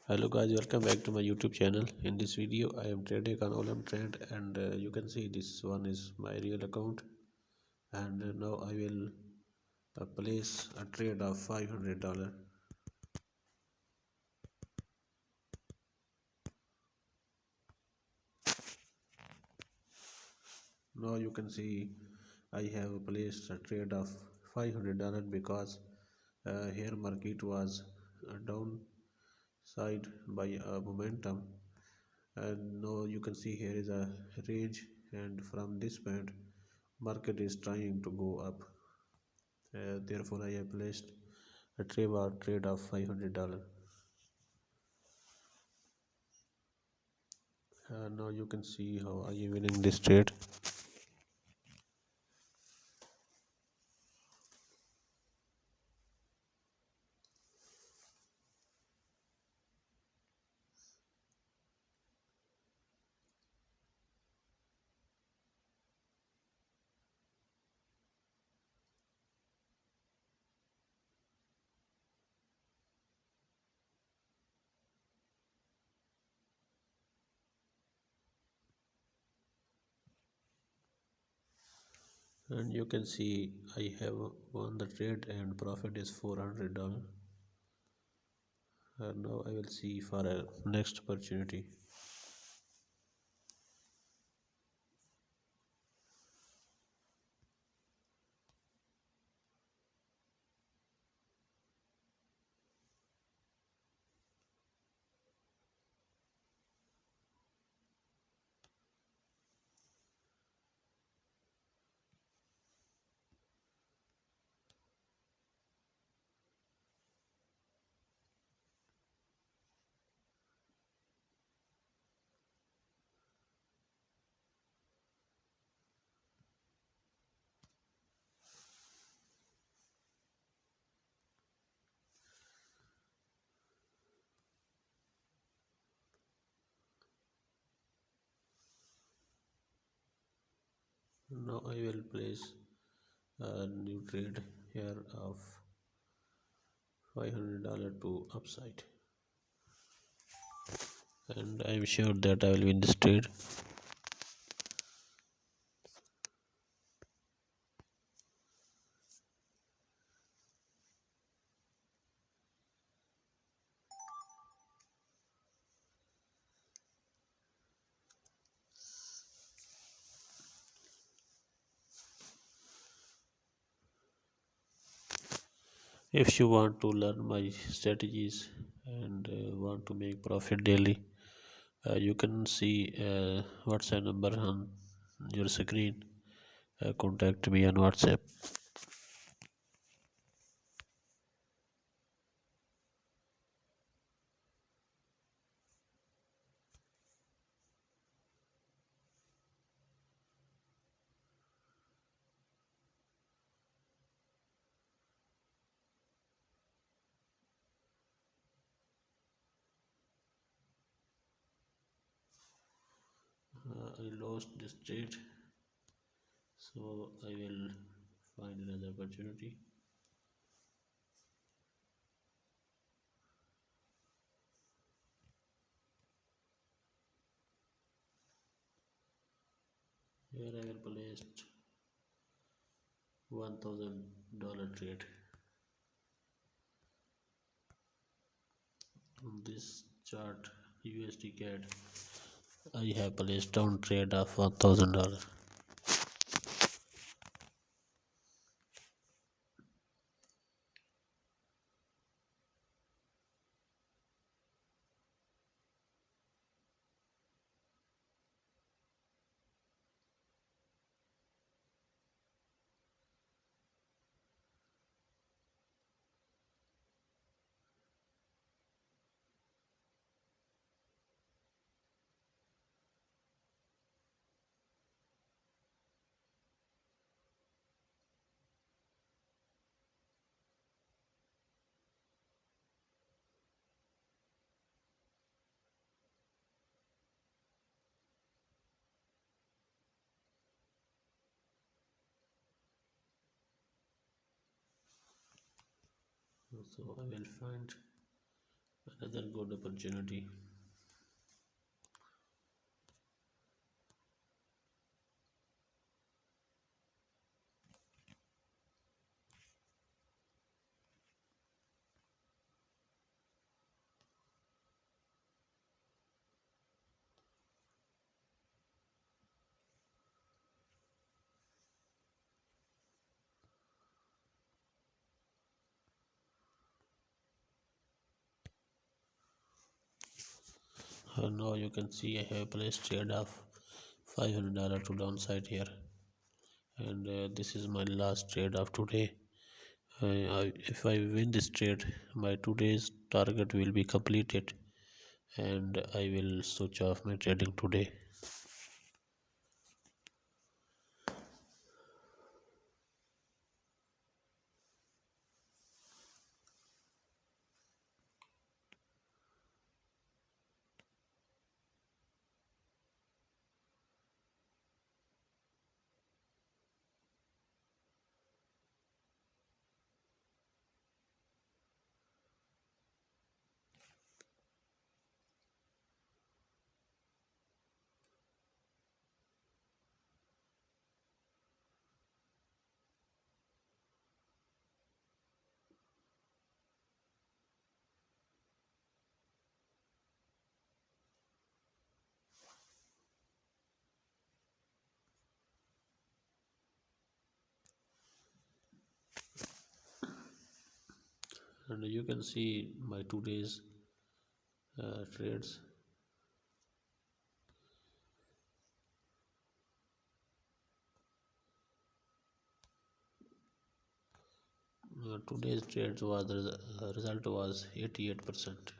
Hello guys, welcome back to my YouTube channel. In this video, I am trading on Olymp trend, and you can see this one is my real account. And now I will place a trade of $500. Now you can see I have placed a trade of $500 because here market was downside by momentum, and now you can see here is a range, and from this point market is trying to go up. Therefore, I have placed a trade of $500. Now you can see how I am winning this trade. And you can see I have won the trade and profit is $400. And now I will see for a next opportunity. Now I will place a new trade here of $500 to upside, and I am sure that I will win this trade. If you want to learn my strategies and want to make profit daily, you can see WhatsApp number on your screen. Contact me on WhatsApp. I lost this trade, so I will find another opportunity. Here I will place $1,000 trade. On this chart USD CAD, I have placed down trade of $1,000. So I will find another good opportunity. Now you can see I have placed trade of $500 to downside here, and this is my last trade of today. If I win this trade, my today's target will be completed, and I will switch off my trading today. And you can see my today's trades. Today's trades was the result was 88%.